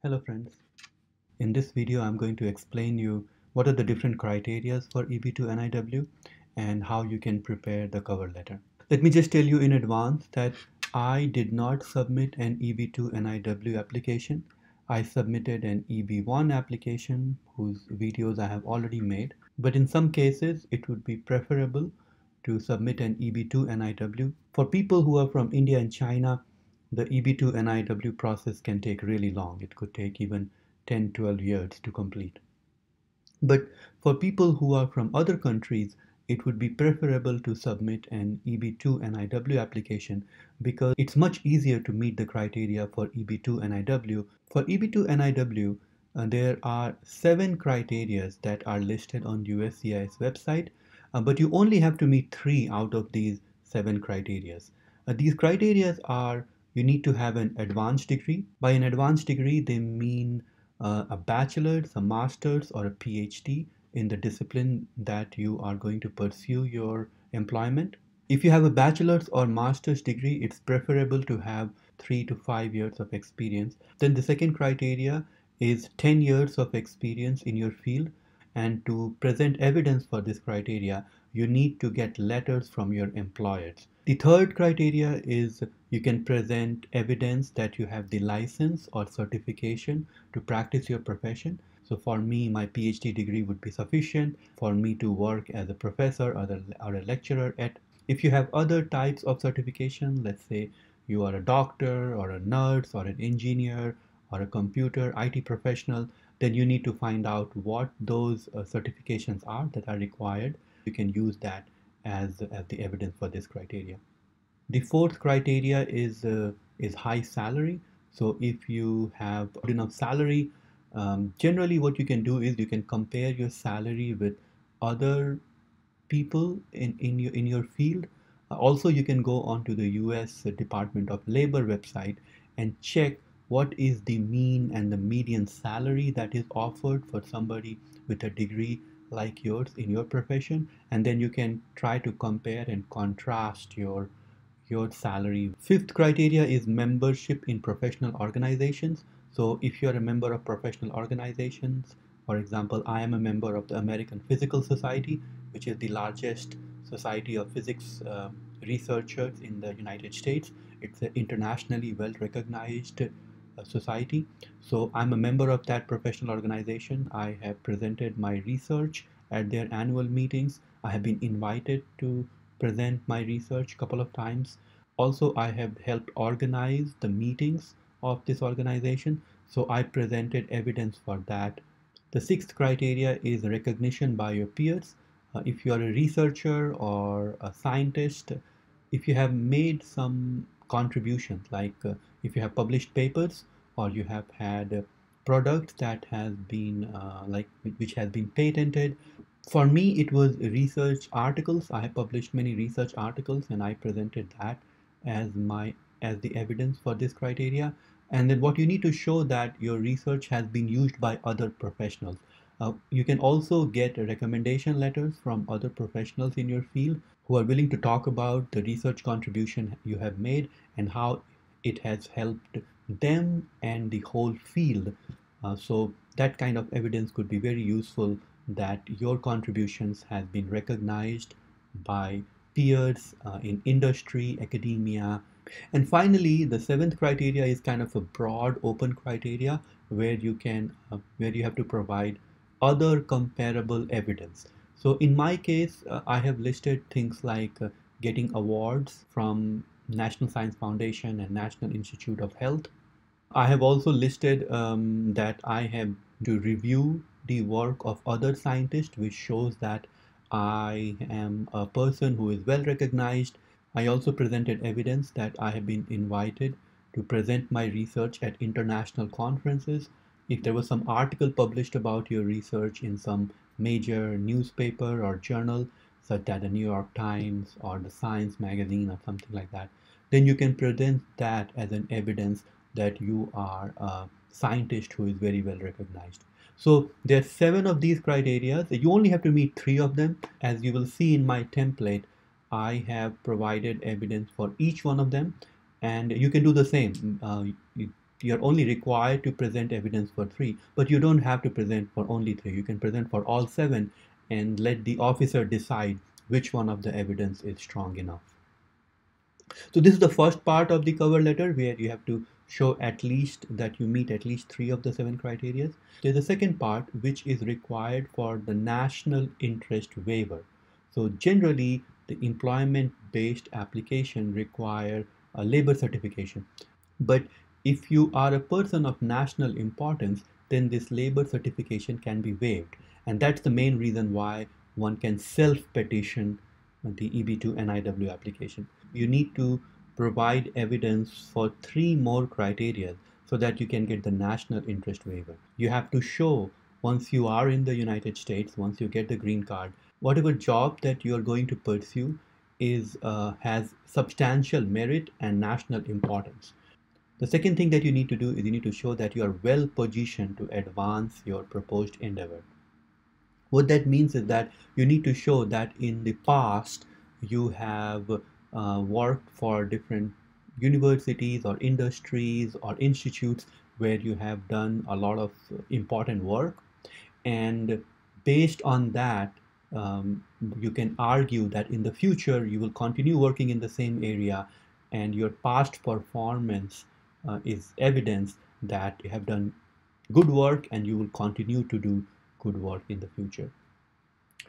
Hello friends. In this video I'm going to explain you what are the different criteria for EB2 NIW and how you can prepare the cover letter. Let me just tell you in advance that I did not submit an EB2 NIW application. I submitted an EB1 application whose videos I have already made, but in some cases it would be preferable to submit an EB2 NIW. For people who are from India and China, the EB2 NIW process can take really long. It could take even 10-12 years to complete. But for people who are from other countries, it would be preferable to submit an EB2 NIW application because it's much easier to meet the criteria for EB2 NIW. For EB2 NIW, there are 7 criteria that are listed on USCIS website, but you only have to meet 3 out of these 7 criteria. These criteria are: you need to have an advanced degree. By an advanced degree, they mean a bachelor's, a master's, or a PhD in the discipline that you are going to pursue your employment. If you have a bachelor's or master's degree, it's preferable to have 3 to 5 years of experience. Then the second criteria is 10 years of experience in your field, and to present evidence for this criteria, you need to get letters from your employers. The third criteria is you can present evidence that you have the license or certification to practice your profession. So for me, my PhD degree would be sufficient for me to work as a professor or a lecturer at. If you have other types of certification, let's say you are a doctor or a nurse or an engineer or a computer IT professional, then you need to find out what those certifications are that are required. You can use that as the evidence for this criteria. The fourth criteria is high salary. So if you have good enough salary, generally what you can do is you can compare your salary with other people in your field. Also, you can go onto the US Department of Labor website and check what is the mean and the median salary that is offered for somebody with a degree like yours in your profession, and then you can try to compare and contrast your salary. Fifth criteria is membership in professional organizations. So if you're a member of professional organizations, for example, I am a member of the American Physical Society, which is the largest society of physics researchers in the United States. It's an internationally well recognized society. So I'm a member of that professional organization. I have presented my research at their annual meetings. I have been invited to present my research a couple of times. Also, I have helped organize the meetings of this organization, so I presented evidence for that. The sixth criteria is recognition by your peers. If you are a researcher or a scientist, if you have made some contributions, like if you have published papers or you have had products that has been which has been patented. For me, it was research articles. I have published many research articles, and I presented that as the evidence for this criteria. And then what you need to show that your research has been used by other professionals. You can also get recommendation letters from other professionals in your field who are willing to talk about the research contribution you have made and how it has helped them and the whole field. So that kind of evidence could be very useful, that your contributions have been recognized by peers in industry, academia. And finally, the seventh criteria is kind of a broad open criteria where you have to provide other comparable evidence. So in my case, I have listed things like getting awards from National Science Foundation and National Institute of Health. I have also listed that I have to review the work of other scientists, which shows that I am a person who is well recognized. I also presented evidence that I have been invited to present my research at international conferences. If there was some article published about your research in some major newspaper or journal, such as the New York Times or the Science magazine or something like that, then you can present that as an evidence that you are a scientist who is very well recognized. So there are 7 of these criteria. You only have to meet 3 of them. As you will see in my template, I have provided evidence for each one of them, and you can do the same. you're only required to present evidence for 3, but you don't have to present for only 3. You can present for all 7 and let the officer decide which one of the evidence is strong enough. So this is the first part of the cover letter where you have to show at least that you meet at least 3 of the 7 criteria. There's a second part which is required for the national interest waiver. So generally the employment based application require a labor certification. But if you are a person of national importance, then this labor certification can be waived. And that's the main reason why one can self-petition the EB2 NIW application. You need to provide evidence for 3 more criteria so that you can get the national interest waiver. You have to show once you are in the United States, once you get the green card, whatever job that you are going to pursue has substantial merit and national importance. The second thing that you need to do is you need to show that you are well positioned to advance your proposed endeavor. What that means is that you need to show that in the past you have worked for different universities or industries or institutes where you have done a lot of important work, and based on that you can argue that in the future you will continue working in the same area, and your past performance is evidence that you have done good work and you will continue to do good work in the future.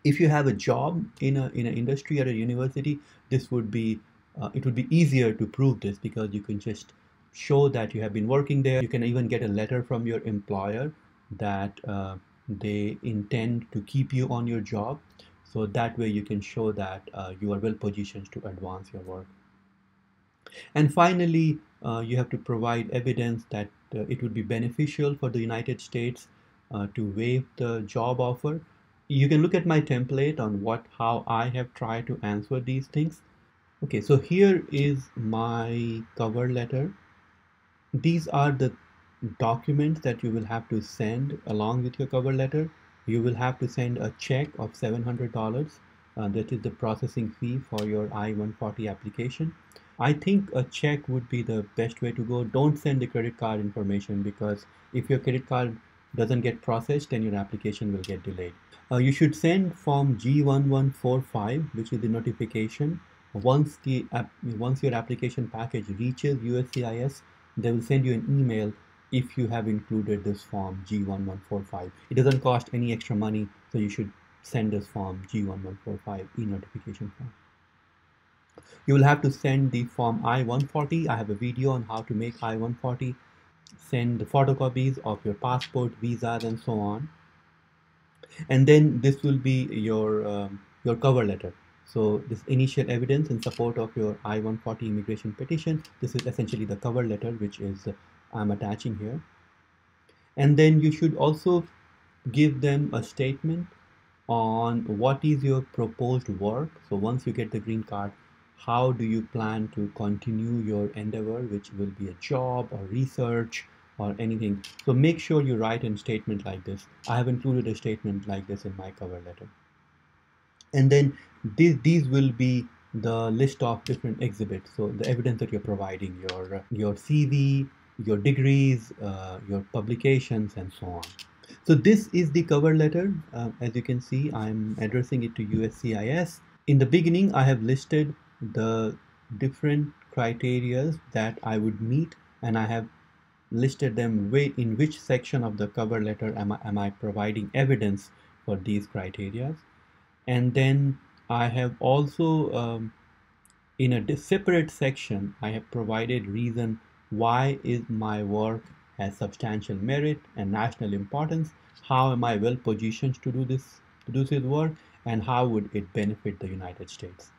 If you have a job in an industry or a university, this would be it would be easier to prove this because you can just show that you have been working there. You can even get a letter from your employer that they intend to keep you on your job. So that way you can show that you are well positioned to advance your work. And finally, you have to provide evidence that it would be beneficial for the United States to waive the job offer. You can look at my template on how I have tried to answer these things. Okay, so here is my cover letter. These are the documents that you will have to send along with your cover letter. You will have to send a check of $700. That is the processing fee for your I-140 application. I think a check would be the best way to go. Don't send the credit card information, because if your credit card doesn't get processed, then your application will get delayed. You should send form G1145, which is the notification. Once your application package reaches USCIS, they will send you an email if you have included this form G1145. It doesn't cost any extra money, so you should send this form G1145 e-notification form. You will have to send the form I-140. I have a video on how to make I-140. Send the photocopies of your passport, visas, and so on. And then this will be your cover letter. So this initial evidence in support of your I-140 immigration petition. This is essentially the cover letter, which is I'm attaching here. And then you should also give them a statement on what is your proposed work. So once you get the green card, how do you plan to continue your endeavor, which will be a job or research or anything. So make sure you write a statement like this. I have included a statement like this in my cover letter. And then these will be the list of different exhibits. So the evidence that you're providing, your CV, your degrees, your publications, and so on. So this is the cover letter. As you can see, I'm addressing it to USCIS. In the beginning, I have listed the different criteria that I would meet, and I have listed them in which section of the cover letter am I providing evidence for these criteria. And then I have also in a separate section I have provided reason why is my work has substantial merit and national importance, how am I well positioned to do this work, and how would it benefit the United States.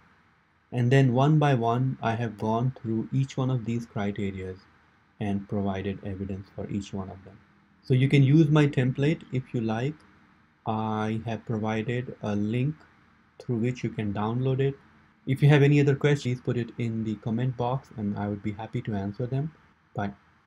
And then one by one I have gone through each one of these criteria and provided evidence for each one of them. So you can use my template if you like. I have provided a link through which you can download it. If you have any other questions, please put it in the comment box and I would be happy to answer them. Bye.